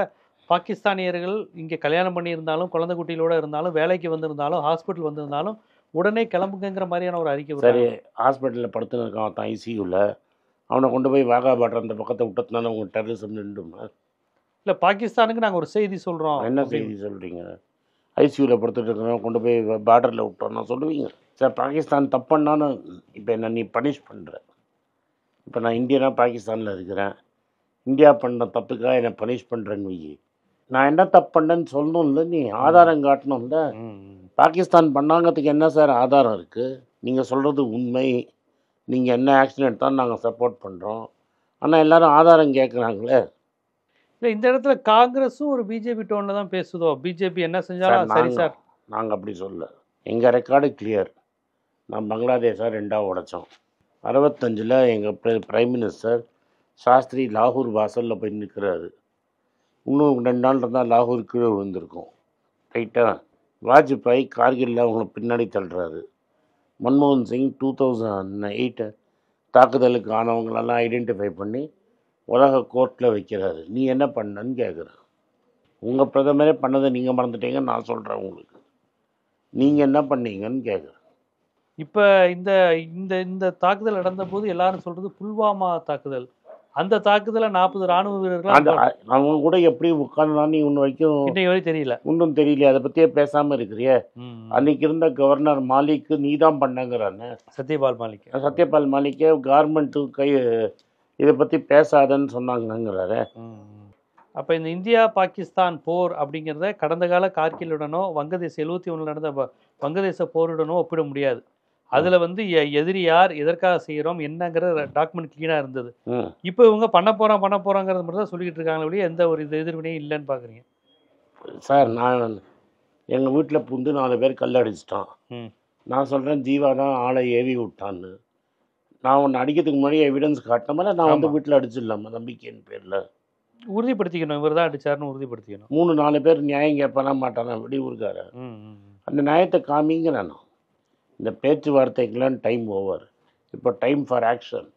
பாகிஸ்தானியர்கள் இங்கே கல்யாணம் பண்ணியிருந்தாலும், குழந்தை குட்டிகளோடு இருந்தாலும், வேலைக்கு வந்திருந்தாலும், ஹாஸ்பிட்டல் வந்திருந்தாலும் உடனே கிளம்புங்கிற மாதிரியான ஒரு அறிக்கை. சரி, ஹாஸ்பிட்டலில் படுத்துன்னு இருக்கான் தான் ஐசியூவில். அவனை கொண்டு போய் வாகா பாட்ரு அந்த பக்கத்தை விட்டதுனால உங்கள் டெரரிசம் நின்றுமா? இல்லை, பாகிஸ்தானுக்கு நாங்கள் ஒரு செய்தி சொல்கிறோம். என்ன செய்தி சொல்கிறீங்க? ஐசியூவில் படுத்துட்டு இருக்கிறோம் கொண்டு போய் பார்டரில் விட்டோம்னா சொல்லுவீங்க? சார், பாகிஸ்தான் தப்புன்னாலும் இப்போ என்ன நீ பனிஷ் பண்ணுற. இப்போ நான் இந்தியனாக பாகிஸ்தானில் இருக்கிறேன். இந்தியா பண்ண தப்புக்காக என்னை பனிஷ் பண்ணுறேன்னு வை. நான் என்ன தப்பு பண்ணேன்னு சொல்லணும்ல, நீ ஆதாரம் காட்டணும்ல. பாகிஸ்தான் பண்ணாங்கிறதுக்கு என்ன சார் ஆதாரம் இருக்குது? நீங்கள் சொல்கிறது உண்மை, நீங்கள் என்ன ஆக்ஷன் எடுத்தாலும் நாங்கள் சப்போர்ட் பண்ணுறோம். ஆனால் எல்லோரும் ஆதாரம் கேட்குறாங்களே. இல்லை, இந்த இடத்துல காங்கிரஸும் ஒரு பிஜேபி டோனில் தான் பேசுதோ. பிஜேபி என்ன செஞ்சாலும் சரி சார். நாங்கள் அப்படி சொல்ல. எங்கள் ரெக்கார்டு கிளியர். நான் பங்களாதேஷாக 2ஆக உடைச்சோம். 65 எங்கள் பிரைம் மினிஸ்டர் சாஸ்திரி லாகூர் வாசலில் போய் நிற்கிறாரு. இன்னும் 2 நாள் இருந்தால் லாகூர் கீழே விழுந்திருக்கும். ரைட்டாக வாஜ்பாய் கார்கில்ல அவங்கள பின்னாடி தள்ளுறாரு. மன்மோகன் சிங் 2008 தாக்குதலுக்கு ஆனவங்களெல்லாம் ஐடென்டிஃபை பண்ணி உலக கோர்ட்டில் வைக்கிறாரு. நீ என்ன பண்ணன்னு கேட்குற. உங்கள் பிரதமரே பண்ணதை நீங்கள் மறந்துட்டீங்க. நான் சொல்கிறேன் உங்களுக்கு, நீங்கள் என்ன பண்ணீங்கன்னு கேட்குறேன். இப்போ இந்த இந்த இந்த தாக்குதல் நடந்தபோது எல்லாரும் சொல்கிறது புல்வாமா தாக்குதல். அந்த தாக்குதலை 40 ராணுவ வீரர்கள் அவங்க கூட எப்படி உட்காந்துதான் நீ இன்னும் வரைக்கும் இன்னைக்கு வரை தெரியல. இன்னும் தெரியல. அதை பற்றியே பேசாமல் இருக்கிறியே. அன்னைக்கு இருந்த கவர்னர் மாலிக்கு நீ தான் பண்ணங்கிறானே. சத்யபால் மாலிக்கே கவர்மெண்ட்டு இதை பற்றி பேசாதன்னு சொன்னாங்கங்கிறாரு. அப்போ இந்த இந்தியா பாகிஸ்தான் போர் அப்படிங்கிறத கடந்த கால கார்கிலுடனோ வங்கதேச 71 நடந்த வங்கதேச போருடனோ ஒப்பிட முடியாது. அதில் வந்து எதிரி யார், எதற்காக செய்கிறோம் என்னங்கிற டாக்குமெண்ட் கிளீனாக இருந்தது. இப்போ இவங்க பண்ண போகிறாங்கிறது மட்டும் தான் சொல்லிக்கிட்டு இருக்காங்களே ஒழிய எந்த ஒரு எதிர்வினையும் இல்லைன்னு பார்க்குறீங்க சார். நான் எங்கள் வீட்டில் புந்து 4 பேர் கல் அடிச்சிட்டான். நான் சொல்கிறேன் ஜீவா தான் ஆளை ஏவி விட்டான்னு. நான் ஒன்று அடிக்கிறதுக்கு முன்னாடி எவிடன்ஸ் காட்டினமாதிரி நான் வந்து வீட்டில் அடிச்சிடலாமா நம்பிக்கையின் பேரில்? உறுதிப்படுத்திக்கணும், இவர் தான் அடிச்சாருன்னு உறுதிப்படுத்திக்கணும். 3-4 பேர் நியாயம் கேட்பானா மாட்டானா வெளியூருக்கார? அந்த நியாயத்தை காமிங்கிறேன். இந்த பேச்சுவார்த்தைக்கெல்லாம் டைம் ஓவர். இப்போ டைம் ஃபார் ஆக்ஷன்.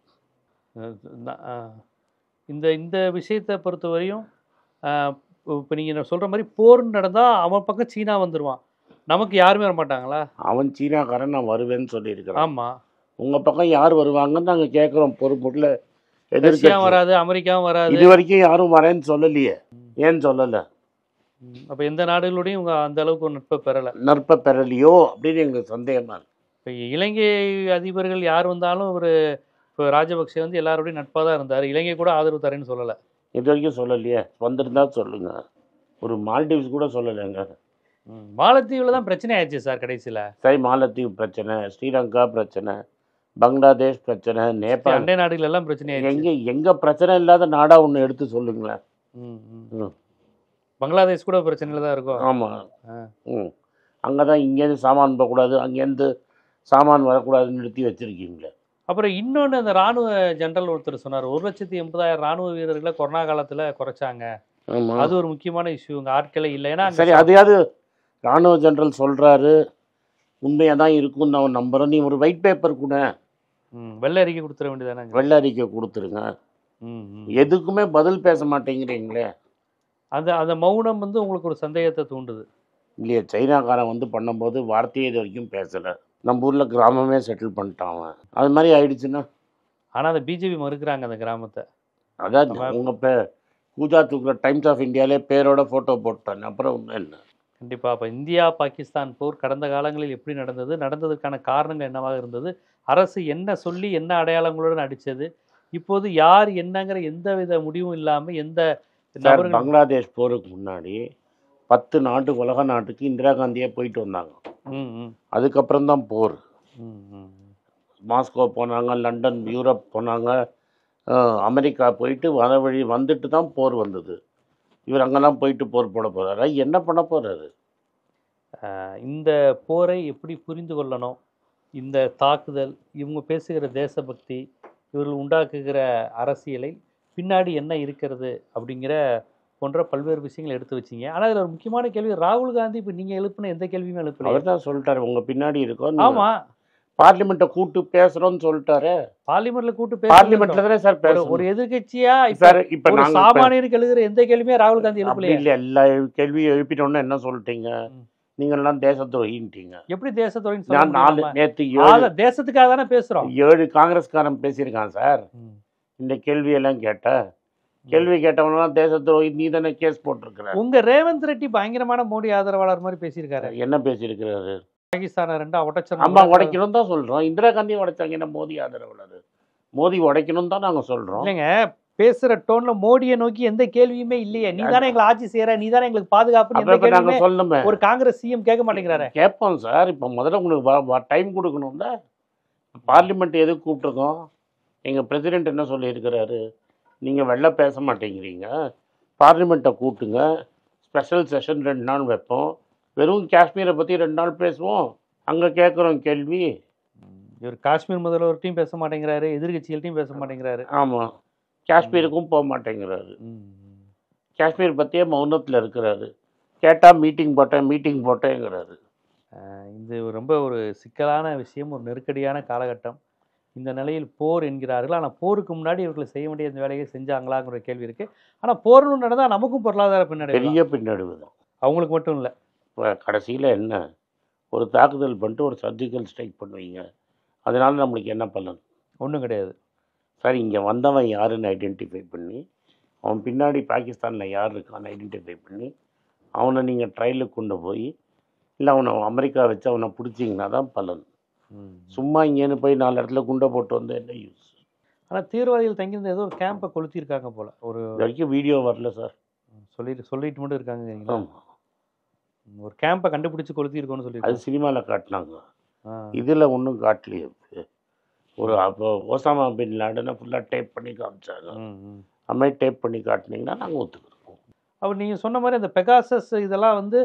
இந்த விஷயத்தை பொறுத்தவரையும் இப்போ நீங்கள் சொல்கிற மாதிரி போர்னு நடந்தால் அவன் பக்கம் சீனா வந்துடுவான், நமக்கு யாருமே வர மாட்டாங்களா? அவன் சீனாக்காரன் நான் வருவேன்னு சொல்லியிருக்கிறேன். ஆமாம், உங்கள் பக்கம் யார் வருவாங்கன்னு நாங்கள் கேட்குறோம். பொறுப்புல ரஷ்யாவும் வராது, அமெரிக்காவும் வராது. இது வரைக்கும் யாரும் வரேன்னு சொல்லலையே. ஏன்னு சொல்லலை? அப்போ எந்த நாடுகளோடையும் இவங்க அந்த அளவுக்கு நட்பை பெறலையோ அப்படின்னு எங்களுக்கு சந்தேகமாக இருக்குது. இப்போ இலங்கை அதிபர்கள் யார் வந்தாலும் இப்போ ராஜபக்சே வந்து எல்லாரோடையும் நட்பாக தான் இருந்தார். இலங்கை கூட ஆதரவு தரேன்னு சொல்லலை. இது வரைக்கும் சொல்லலையே. வந்திருந்தா சொல்லுங்க. ஒரு மால்டீவ்ஸ் கூட சொல்லலைங்க. மாலத்தீவில் தான் பிரச்சனை ஆயிடுச்சு சார் கடைசியில். சரி, மாலத்தீவு பிரச்சனை, ஸ்ரீலங்கா பிரச்சனை, பங்களாதேஷ் பிரச்சனை, நேபாள், அண்டை நாடுகள் எல்லாம் பிரச்சனை ஆயிடுச்சு. எங்கே பிரச்சனை இல்லாத நாடாக ஒன்று எடுத்து சொல்லுங்களேன். பங்களாதேஷ் கூட பிரச்சனையில் தான் இருக்கும். ஆமாம். அங்கே தான் இங்கேருந்து சாமான் போகக்கூடாது, அங்கேருந்து சாமான் வரக்கூடாதுன்னு நிறுத்தி வச்சுருக்கீங்களே. அப்புறம் இன்னொன்று, அந்த இராணுவ ஜெனரல் ஒருத்தர் சொன்னார் 1,80,000 ராணுவ வீரர்களை கொரோனா காலத்தில் குறைச்சாங்க. அது ஒரு முக்கியமான இஷ்யூ. இங்கே ஆட்களே இல்லை. ஏன்னா சரி, அதையாவது இராணுவ ஜெனரல் சொல்கிறாரு, உண்மையாக தான் இருக்கும்னு நான் நம்புகிறேன். நீ ஒரு ஒயிட் பேப்பர் கூட வெள்ளை அறிக்கை கொடுத்துட வேண்டியதானே? வெள்ளை அறிக்கை கொடுத்துருங்க. எதுக்குமே பதில் பேச மாட்டேங்கிறீங்களே. அந்த மௌனம் வந்து உங்களுக்கு ஒரு சந்தேகத்தை தூண்டுது இல்லையா? சைனாக்காரன் வந்து பண்ணும்போது வார்த்தையே இது வரைக்கும் பேசலை. நம்ம ஊரில் கிராமமே செட்டில் பண்ணிட்டான் அவன். அது மாதிரி ஆயிடுச்சுன்னா. ஆனால் அந்த பிஜேபி மறுக்கிறாங்க அந்த கிராமத்தை. அதான் உங்கள் கூஜா தூக்குற டைம்ஸ் ஆஃப் இந்தியாவிலே பேரோட ஃபோட்டோ போட்டாங்க. அப்புறம் ஒன்றும் என்ன. கண்டிப்பா. அப்ப இந்தியா, பாகிஸ்தான் போர் கடந்த காலங்களில் எப்படி நடந்தது? நடந்ததற்கான காரணங்கள் என்னவாக இருந்தது? அரசு என்ன சொல்லி, என்ன அடையாளங்களுடன் அடிச்சது? இப்போது யார் என்னங்கிற எந்தவித முடிவும் இல்லாம, எந்த சார், நபர்கள் பங்களாதேஷ் போருக்கு முன்னாடி 10 நாட்டு உலக நாட்டுக்கு இந்திரா காந்தியே போயிட்டு வந்தாங்க. ம், ம், அதுக்கப்புறம் தான் போர். ம், ம். மாஸ்கோ போனாங்க, லண்டன், யூரோப் போனாங்க, அமெரிக்கா போயிட்டு வர வழி வந்துட்டு தான் போர் வந்தது. இவர் அங்கெல்லாம் போயிட்டு போர் போட போறாரா? என்ன பண்ண போறாரு? இந்த போரை எப்படி புரிந்து கொள்ளணும்? இந்த தாக்குதல், இவங்க பேசுகிற தேசபக்தி, இவர்கள் உண்டாக்குகிற அரசியலை பின்னாடி என்ன இருக்கிறது? அப்படிங்கிற போன்ற பல்வேறு விஷயங்கள எடுத்து வச்சீங்க. ஆனா, இதுல ஒரு முக்கியமான கேள்வி, ராகுல் காந்தி இப்ப நீங்க எழுப்புன எந்த கேள்வியுமே எழுப்பலையே. அவர் தான் சொல்லிட்டாரு, உங்க பின்னாடி இருக்கோம், ஆமா. பார்லிமெண்ட்டை கூட்டு பேசுறோம்னு சொல்லிட்டாரு. பார்லிமெண்ட்ல கூட்டு பார்லிமெண்ட்ல பேச தானே சார் ஒரு பேசணும். எதிர்க்கட்சியா இப்ப சார், இப்ப ஒரு நாங்க சாமானியருக்கு எழுதுகிற எந்த கேள்வியுமே ராகுல் காந்தி அப்படி எழுப்பலையே. இல்லை. எல்லா கேள்வியும் எழுப்பிட்டோன்னு என்ன சொல்லிட்டீங்க? ம். நீங்க எல்லாம் தேச துரோகின்ட்டீங்க. எப்படி தேசத்துறைன்னு சொல்ல நான் முடியும் நம்ம? நேற்று தேசத்துக்காக தானே பேசுறோம். 7 காங்கிரஸ்காரன் பேசியிருக்கான் சார். ம். இந்த கேள்வியெல்லாம் கேள்வி கேட்டவனெல்லாம் தேச துரோகி நீ தானே கேஸ் போட்டிருக்கிற. உங்க ரேவந்த் ரெட்டி பயங்கரமான மோடி ஆதரவாளர் மாதிரி பேசியிருக்காரு. என்ன பேசியிருக்கிறாரு? பாகிஸ்தானை ரெண்டா ஆமா, உடைச்சிடணும். உடைக்கணும் தான் சொல்றோம். இந்திரா காந்தி உடைச்சாங்க, என்ன மோடி ஆதரவாளர்? மோடி உடைக்கணும் தான் நாங்க சொல்றோம். இல்லைங்க, பேசுற டோன்ல மோடியை நோக்கி எந்த கேள்வியுமே இல்லையே. நீ தானே எங்களை ஆட்சி செய்யற, நீ தானே எங்களுக்கு பாதுகாப்புன்னு எந்த அப்ப நாங்க கேள்வியுமே சொல்லணுமே. ஒரு காங்கிரஸ் சிஎம் கேட்க மாட்டேங்கிறாரு. கேட்போம் சார். இப்போ முதல்ல உங்களுக்கு டைம் கொடுக்கணும்ல. பார்லிமெண்ட் எதுக்கு கூப்பிட்டுருக்கோம்? எங்கள் பிரசிடென்ட் என்ன சொல்லியிருக்கிறாரு? நீங்கள் வெளில பேச மாட்டேங்கிறீங்க, பார்லிமெண்ட்டை கூட்டுங்க, ஸ்பெஷல் செஷன் 2 நாள் வைப்போம், வெறும் காஷ்மீரை பற்றி 2 நாள் பேசுவோம், அங்கே கேட்குறோம் கேள்வி. இவர் காஷ்மீர் முதல்வர்கிட்டையும் பேச மாட்டேங்கிறாரு, எதிர்கட்சிகள்ட்டையும் பேச மாட்டேங்கிறாரு. ஆமாம், காஷ்மீருக்கும் போக மாட்டேங்கிறாரு. காஷ்மீர் பற்றியே மௌனத்தில் இருக்கிறாரு. கேட்டால் மீட்டிங் போட்டேங்கிறாரு. இது ரொம்ப ஒரு சிக்கலான விஷயம், ஒரு நெருக்கடியான காலகட்டம். இந்த நிலையில் போர் என்கிறார்கள். ஆனால் போருக்கு முன்னாடி இவர்கள் செய்ய வேண்டிய இந்த வேலையை செஞ்சாங்களாங்கிற கேள்வி இருக்கு. ஆனால் போர்னு நடந்தால் நமக்கும் பொருளாதார பின்னடைவு தான். பெரிய பின்னடைவு தான். அவங்களுக்கு மட்டும் இல்லை. இப்போ கடைசியில் என்ன, ஒரு தாக்குதல் பண்ணிட்டு ஒரு சர்ஜிக்கல் ஸ்ட்ரைக் பண்ணுவீங்க, அதனால நம்மளுக்கு என்ன பலன்? ஒன்றும் கிடையாது. சார், இங்கே வந்தவன் யாருன்னு ஐடென்டிஃபை பண்ணி, அவன் பின்னாடி பாகிஸ்தானில் யார் இருக்கான்னு ஐடென்டிஃபை பண்ணி, அவனை நீங்கள் ட்ரையலுக்கு கொண்டு போய், இல்லை அவனை அமெரிக்கா வச்சு அவனை பிடிச்சிங்கன்னா தான் பலன். சும்மா இங்கேன்னு போய் 4 இடத்துல குண்டை போட்டு வந்து என்ன யூஸ்? ஆனால் தீவிரவாதிகள் தங்கியிருந்த ஏதோ ஒரு கேம்பை கொளுத்திருக்காங்க போல. ஒரு இது வரைக்கும் வீடியோ வரல சார். சொல்லிட்டு மட்டும் இருக்காங்க. ஆமாம், ஒரு கேம்பை கண்டுபிடிச்சு கொளுத்திருக்கோன்னு அது சொல்லியிருக்காங்க. சினிமாவில் காட்டினாங்க, இதில் ஒன்றும் காட்டலையே. ஒரு அப்போ ஓசாமா பின் லாடனை ஃபுல்லாக டேப் பண்ணி காமிச்சாங்க. அது மாதிரி டேப் பண்ணி காட்டினீங்கன்னா நாங்கள் ஒத்துக்கிறோம். அப்போ நீங்கள் சொன்ன மாதிரி அந்த பெகாசஸ் இதெல்லாம் வந்து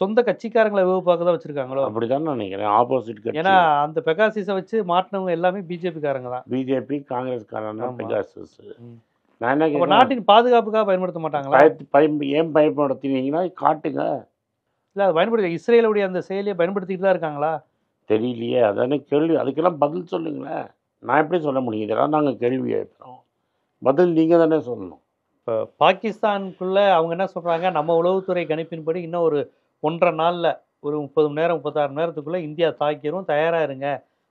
சொந்த கட்சிக்காரங்களை பார்க்க தான் வச்சிருக்காங்களோ? அப்படிதான் நினைக்கிறேன். ஆப்போசிட் கட்சி. ஏன்னா அந்த பெகாசிஸை வச்சு மாட்டினவங்க எல்லாமே பிஜேபிக்காரங்க தான். பிஜேபி காங்கிரஸ்காரன் தான் ஆமா. பெகாசஸ். ம். நான் என்ன அப்ப கேட்குறேன், நாட்டின் பாதுகாப்புக்காக பயன்படுத்த மாட்டாங்களா? ஏன் பயன்படுத்தினீங்கன்னா காட்டுங்க. இல்லை, அதை பயன்படுத்தி இஸ்ரேலுடைய அந்த செயலியை பயன்படுத்திட்டு தான் இருக்காங்களா? தெரியலையே, அதானே கேள்வி. அதுக்கெல்லாம் பதில் சொல்லுங்களேன். நான் எப்படி சொல்ல முடியும்? இதெல்லாம் நாங்கள் கேள்வி எழுப்புறோம், பதில் நீங்கள் தானே சொல்லணும். இப்போ பாகிஸ்தானுக்குள்ள அவங்க என்ன சொல்றாங்க, நம்ம உளவுத்துறை கணிப்பின்படி இன்னும் ஒரு 1.5 நாளில், ஒரு 30 மணி நேரம் 36 மணி நேரத்துக்குள்ளே இந்தியா தாக்கிரும், தயாராக இருங்க.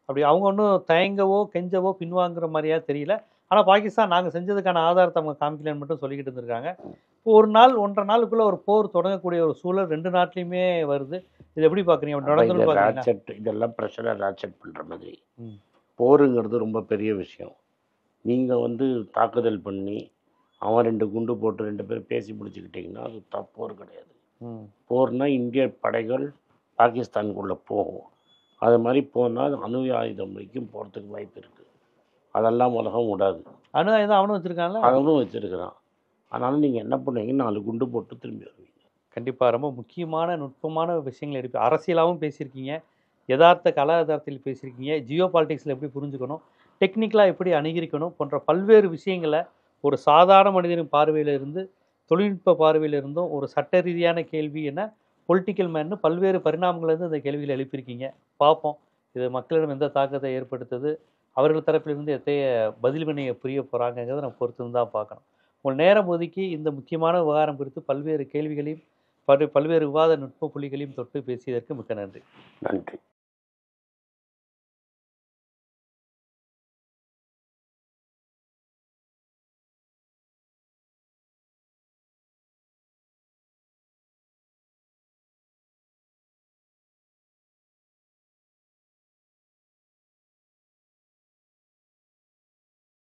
அப்படி அவங்க ஒன்றும் தயங்கவோ கெஞ்சவோ பின்வாங்குற மாதிரியா தெரியல. ஆனால் பாகிஸ்தான் நாங்கள் செஞ்சதுக்கான ஆதாரத்தை அவங்க காமிக்கலன்னு மட்டும் சொல்லிக்கிட்டு இருந்திருக்காங்க. இப்போ 1 நாள் 1.5 நாளுக்குள்ளே ஒரு போர் தொடங்கக்கூடிய ஒரு சூழல் 2 நாட்டிலையுமே வருது. இது எப்படி பார்க்குறீங்க? அப்படி நடந்துன்னு பார்க்குறீங்களா? இதெல்லாம் ப்ரெஷரை ராட்செட் பண்ணுற மாதிரி. ம். போருங்கிறது ரொம்ப பெரிய விஷயம். நீங்கள் தாக்குதல் பண்ணி அவன் 2 குண்டு போட்டு 2 பேர் பேசி முடிச்சுக்கிட்டிங்கன்னா அது போர் கிடையாது. போர்னா இந்திய படைகள் பாகிஸ்தானுக்குள்ளே போகும். அது மாதிரி போனால் அணு ஆயுதம் வரைக்கும் போகிறதுக்கு வாய்ப்பு இருக்குது. அதெல்லாம் உலகம் விடாது. அணு ஆயுதம் அவனும் வச்சுருக்கான்ல, அவனும் வச்சுருக்கிறான். அதனால் நீங்கள் என்ன பண்ணுவீங்க, 4 குண்டு போட்டு திரும்பி வருவீங்க. கண்டிப்பாக ரொம்ப முக்கியமான நுட்பமான விஷயங்கள் எடுப்பு. அரசியலாகவும் பேசியிருக்கீங்க, யதார்த்த கலா யதார்த்தத்தில் பேசியிருக்கீங்க, ஜியோ பாலிட்டிக்ஸில் எப்படி புரிஞ்சுக்கணும், டெக்னிக்கலாக எப்படி அணுகிக்கணும் போன்ற பல்வேறு விஷயங்களை ஒரு சாதாரண மனிதனின் பார்வையில் இருந்து, தொழில்நுட்ப பார்வையில் இருந்தும், ஒரு சட்ட ரீதியான கேள்வி என பொலிட்டிக்கல் மேன்னு பல்வேறு பரிணாமங்களிலிருந்து இந்த கேள்விகளை எழுப்பியிருக்கீங்க. பார்ப்போம் இது மக்களிடம் எந்த தாக்கத்தை ஏற்படுத்துது, அவர்கள் தரப்பிலிருந்து எத்தைய பதில்வினையை புரிய போகிறாங்கிறத நம்ம பொறுத்து தான் பார்க்கணும். உங்கள் நேரம் ஒதுக்கி இந்த முக்கியமான விவகாரம் குறித்து பல்வேறு கேள்விகளையும் பல்வேறு விவாத நுட்ப புள்ளிகளையும் தொட்டு பேசியதற்கு மிக்க நன்றி. நன்றி.